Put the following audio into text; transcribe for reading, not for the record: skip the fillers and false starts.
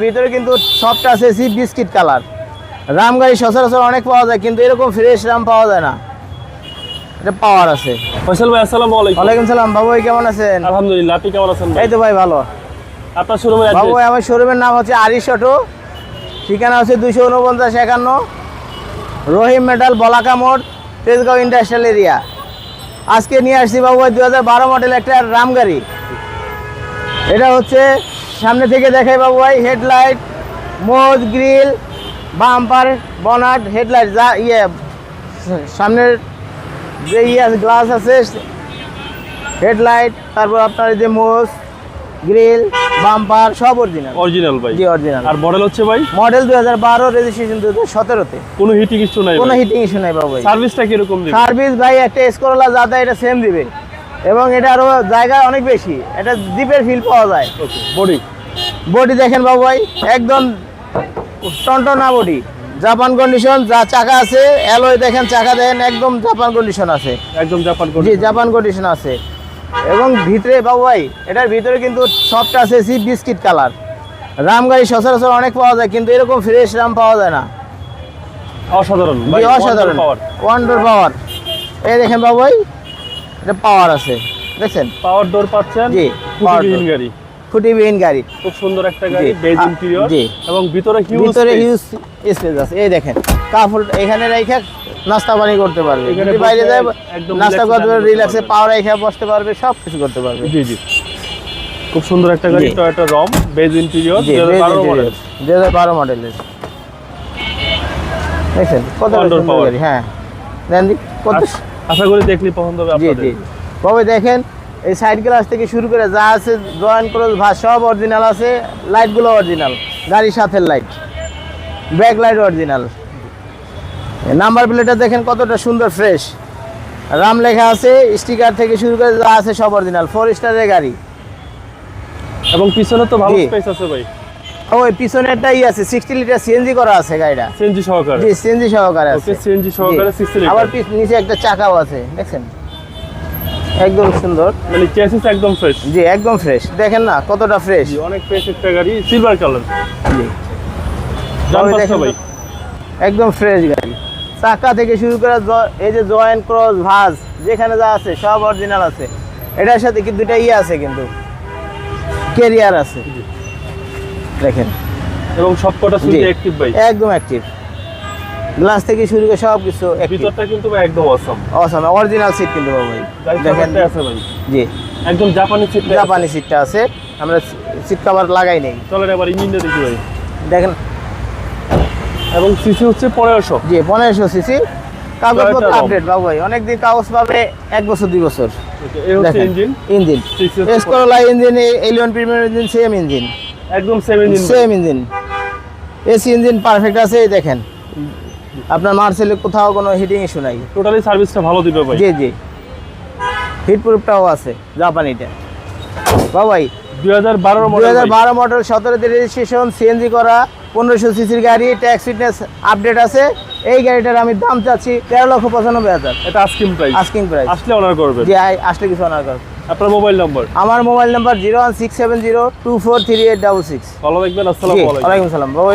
ভিতরে কিন্তু সফট আছে সি বিস্কিট কালার। রাম গাড়ি সচরাচর অনেক পাওয়া যায়, কিন্তু এরকম ফ্রেশ রাম পাওয়া যায় না। এটা পাওয়ার আছে। ফয়সাল ভাই আসসালামু আলাইকুম। ওয়ালাইকুম সালাম। বাবু ভাই কেমন আছেন? আলহামদুলিল্লাহ, আপনি কেমন আছেন? এই তো ভাই ভালো। আপনার শোরুমের বাবু ভাই আমার শোরুমের নাম হচ্ছে আরিশ অটো, ঠিকানা হচ্ছে 24951 রহিম মেটাল বলাকা মোড়, তেজগাঁও ইন্ডাস্ট্রিয়াল এরিয়া। আজকে নিয়ে আসছি বাবু ভাই 2012 মডেল একটা রাম গাড়ি। এটা হচ্ছে সামনে থেকে দেখাই বাবু ভাই, হেডলাইট, মোজ, গ্রিল, বাম্পার, বনাট, হেডলাইট, যা সামনের যে আছে গ্লাস আছে, হেডলাইট, তারপর আপনার যে মোজ, গ্রিল, বাম্পার সব অরিজিনাল ভাই। জি অরিজিনাল। আর মডেল হচ্ছে ভাই মডেল 2012, রেজিস্ট্রেশন 2017-তে। কোনো হিটিং ইস্যু নাই? কোনো হিটিং ইস্যু নাই বাবু ভাই। সার্ভিসটা কি রকম দিবে? সার্ভিস ভাই একটা এসকরোলা যাতে এটা সেম দিবে, এবং এটা আরো জায়গা অনেক বেশি, এটা জিপের ফিল পাওয়া যায়। ওকে, বডি বডি দেখেন বাবু ভাই, একদম টনটনা বডি, জাপান কন্ডিশন। যা চাকা আছে অ্যালয় দেখেন, চাকা দেখেন একদম জাপান কন্ডিশন আছে, একদম জাপান জি জাপান কন্ডিশন আছে। এবং ভিতরে বাবু ভাই, এটার ভিতরে কিন্তু সফট আছে সি বিস্কিট কালার। রাম গাড়ি সচরাচর অনেক পাওয়া যায়, কিন্তু এরকম ফ্রেশ রাম পাওয়া যায় না। অসাধারণ ভাই, অসাধারণ ওয়ান ডোর পাওয়ার। এই দেখেন বাবু ভাই, এটা পাওয়ার আছে, দেখছেন পাওয়ার ডোর পাচ্ছেন। জি, খুঁটিবিহীন গাড়ি, খুঁটিবিহীন গাড়ি, খুব সুন্দর একটা গাড়ি, বেজ ইন্টেরিয়র, জি। এবং ভিতরে হিউজ স্পেস আছে। এই দেখেন কাপড় এখানে রেখে নাস্তা পানি করতে পারবে, এখানে যদি বাইরে যায় একদম নাস্তা করতে পারবে, করতে রিল্যাক্সে পারবে। পাওয়ার রেখে বসতে পারবে, সব কিছু করতে পারবে। জি জি, খুব সুন্দর একটা গাড়ি, জি। টয়োটা রম, বেজ ইন্টেরিয়র, জি, 2012 মডেল। 2012 মডেলের। দেখছেন কত One door সুন্দর power। গাড়ি। হ্যাঁ দেন দি, কত আশা করি দেখলে পছন্দ হবে জি আপনাদের। জি বাবু দেখেন, এই সাইড গ্লাস থেকে শুরু করে যা আছে, জয়েন্ট ক্রস ভাস সব অরিজিনাল আছে। লাইটগুলো অরিজিনাল, গাড়ির সাথে light, back light original. Number প্লেটটা দেখেন কতটা সুন্দর, ফ্রেশ রাম লেখা আছে, স্টিকার থেকে শুরু করে যা আছে সব অরিজিনাল। 4 স্টারের গাড়ি, এবং পিছনে তো ভালো জি। স্পেস আছে ভাই। ওই পিছনেরটাই আছে, 60 লিটার সিএনজি করা আছে গাড়িটা। সিএনজি সহকারে? জি সিএনজি সহকারে আছে। ওকে, সিএনজি সহকারে 60 লিটার। আবার নিচে একটা চাকাও আছে, দেখছেন একদম সুন্দর। মানে চেসিস একদম ফ্রেশ। জি একদম ফ্রেশ, দেখেন না কতটা ফ্রেশ। জি, অনেক ফ্রেশ একটা গাড়ি, সিলভার কালার। জি দাম কত দেখেন ভাই? একদম ফ্রেশ গাড়ি, চাকা থেকে শুরু করে এই যে জয়েন্ট ক্রস ভাঁজ যেখানে যা আছে সব অরিজিনাল আছে। এটার সাথে কি দুটা আছে, কিন্তু ক্যারিয়ার আছে দেখেন, এবং সবকটা সুইচ জি। অ্যাক্টিভ ভাই, একদম অ্যাক্টিভ। গ্লাস থেকে শুরু করে সব কিছু ভিতরটা কিন্তু ভাই একদম অসম। অসাম, অরিজিনাল সিট কিন্তু বাবু ভাই দেখেন। আছে ভাই, জি একদম জাপানি সিট। জাপানি সিটটা আছে, আমরা সিট কভার লাগাই নেই। চলেন এবার ইঞ্জিনটা দেখি ভাই। দেখেন, এবং সিসি হচ্ছে 1500। জি 1500 সিসি। কাগজপত্র টয়োটা রম। আপডেট বাবু ভাই, অনেকদিন কাগজ পাবে 1 বছর 2 বছর। এই হচ্ছে দেখেন, ইঞ্জিন। ইঞ্জিন সিসি হচ্ছে এসকরোলা engine, Allion premier engine, same engine, একদম same engine. Same engine, AC engine perfect আছে। এই দেখেন আপনার মার্সেলে কোথাও কোনো হিটিং ইস্যু নাই। টোটালি সার্ভিসটা ভালো দিবে ভাই। জি জি, হিট প্রুফটাও আছে জাপানিটা বাবু ভাই। 2012 মডেল। 2012 মডেল, 17তে রেজিস্ট্রেশন, সিএনজি করা, 1500 সিসির গাড়ি, ট্যাক্স ফিটনেস আপডেট আছে। এই গাড়িটার আমি দাম চাচ্ছি 13,95,000। এটা আস্কিং প্রাইস। Asking price. আসলে অনার করবেন। জি আসলে কিছু অনার কর। আপনার মোবাইল নাম্বার? আমার মোবাইল নাম্বার 01670243866। ভালো থাকবেন, জি আসসালামু আলাইকুম। ওয়ালাইকুম সালাম বাবু।